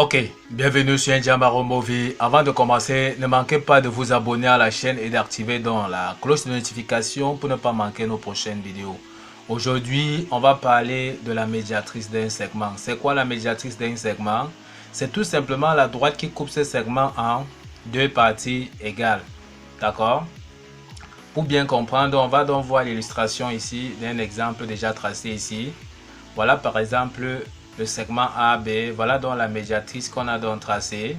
Ok, bienvenue sur Ndiamaro Movie. Avant de commencer, ne manquez pas de vous abonner à la chaîne et d'activer la cloche de notification pour ne pas manquer nos prochaines vidéos. Aujourd'hui, on va parler de la médiatrice d'un segment. C'est quoi la médiatrice d'un segment? C'est tout simplement la droite qui coupe ce segment en deux parties égales. D'accord? Pour bien comprendre, on va donc voir l'illustration ici d'un exemple déjà tracé ici. Voilà par exemple le segment AB. Voilà donc la médiatrice qu'on a donc tracée.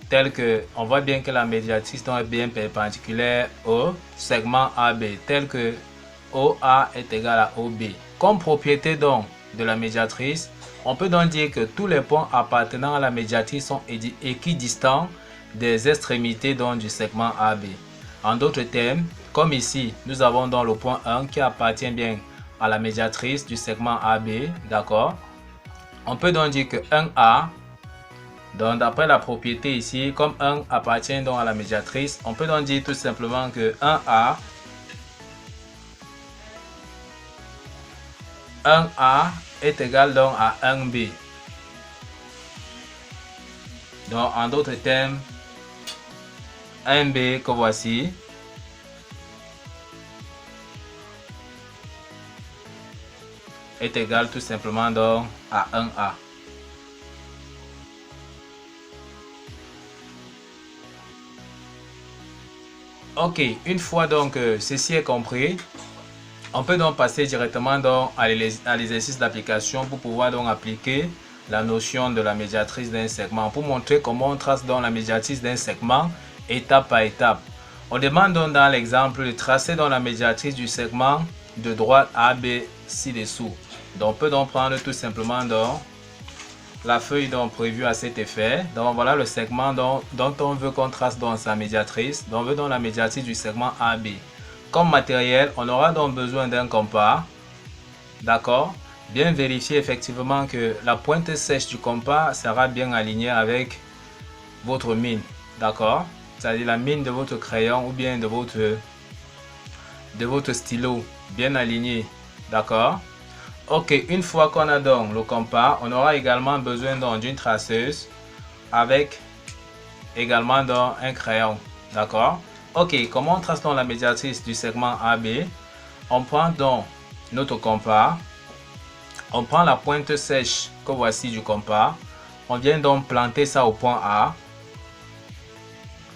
Tel que, on voit bien que la médiatrice donc est bien perpendiculaire au segment AB. Tel que OA est égal à OB. Comme propriété donc de la médiatrice, on peut donc dire que tous les points appartenant à la médiatrice sont équidistants des extrémités donc du segment AB. En d'autres termes, comme ici, nous avons donc le point 1 qui appartient bien à la médiatrice du segment AB, d'accord? On peut donc dire que 1A, donc d'après la propriété ici, comme 1 appartient donc à la médiatrice, on peut donc dire tout simplement que 1A est égal donc à 1B. Donc en d'autres termes, 1B que voici est égal tout simplement donc à 1A. Ok, une fois donc ceci est compris, on peut donc passer directement donc à l'exercice d'application pour pouvoir donc appliquer la notion de la médiatrice d'un segment, pour montrer comment on trace donc la médiatrice d'un segment étape par étape. On demande donc dans l'exemple de tracer dans la médiatrice du segment de droite AB ci-dessous. Donc on peut donc prendre tout simplement donc la feuille donc prévue à cet effet. Donc voilà le segment dont on veut qu'on trace dans sa médiatrice. Donc on veut donc la médiatrice du segment AB. Comme matériel, on aura donc besoin d'un compas. D'accord? Bien vérifier effectivement que la pointe sèche du compas sera bien alignée avec votre mine. D'accord? C'est-à-dire la mine de votre crayon ou bien de votre stylo bien aligné. D'accord? Ok, une fois qu'on a donc le compas, on aura également besoin d'une traceuse avec également donc un crayon. D'accord? Ok, comment on trace donc la médiatrice du segment AB? On prend donc notre compas, on prend la pointe sèche que voici du compas, on vient donc planter ça au point A.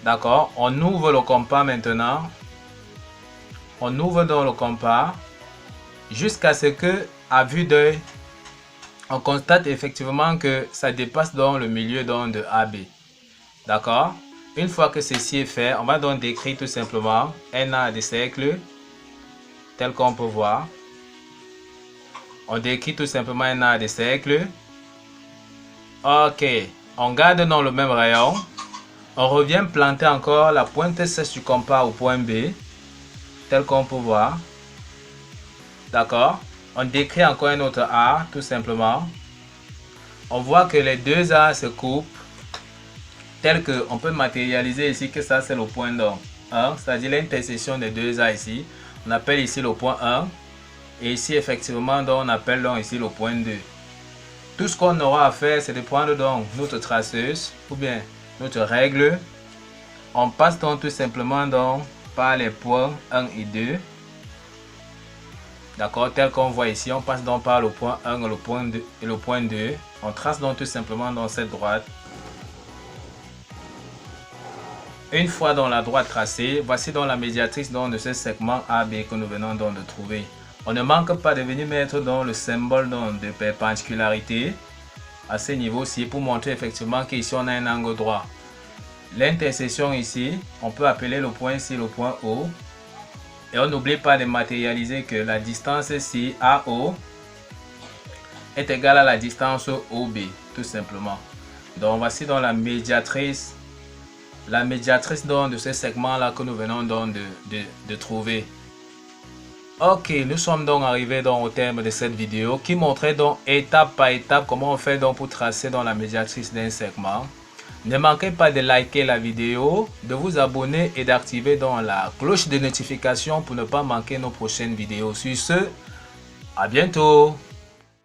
D'accord? On ouvre le compas maintenant, on ouvre donc le compas jusqu'à ce que, à vue d'œil, on constate effectivement que ça dépasse donc le milieu donc de AB. D'accord? Une fois que ceci est fait, on va donc décrire tout simplement un arc de cercle tel qu'on peut voir. On décrit tout simplement un arc de cercle. Ok, on garde dans le même rayon. On revient planter encore la pointe sèche du compas au point B, tel qu'on peut voir. D'accord? On décrit encore un autre arc, tout simplement. On voit que les deux arcs se coupent, tel qu'on peut matérialiser ici que ça c'est le point donc 1, c'est-à-dire l'intersection des deux arcs ici. On appelle ici le point 1. Et ici effectivement donc, on appelle donc ici le point 2. Tout ce qu'on aura à faire, c'est de prendre donc notre traceuse ou bien notre règle. On passe donc tout simplement donc par les points 1 et 2. D'accord, tel qu'on voit ici, on passe donc par le point 1 et le point 2. On trace donc tout simplement dans cette droite. Une fois dans la droite tracée, voici donc la médiatrice donc de ce segment AB que nous venons donc de trouver. On ne manque pas de venir mettre dans le symbole donc de perpendicularité à ce niveau-ci pour montrer effectivement qu'ici on a un angle droit. L'intersection ici, on peut appeler le point ici le point O. Et on n'oublie pas de matérialiser que la distance ici AO est égale à la distance OB, tout simplement. Donc voici donc la médiatrice donc de ce segment là que nous venons donc de trouver. Ok, nous sommes donc arrivés donc au terme de cette vidéo qui montrait donc étape par étape comment on fait donc pour tracer dans la médiatrice d'un segment. Ne manquez pas de liker la vidéo, de vous abonner et d'activer donc la cloche de notification pour ne pas manquer nos prochaines vidéos. Sur ce, à bientôt.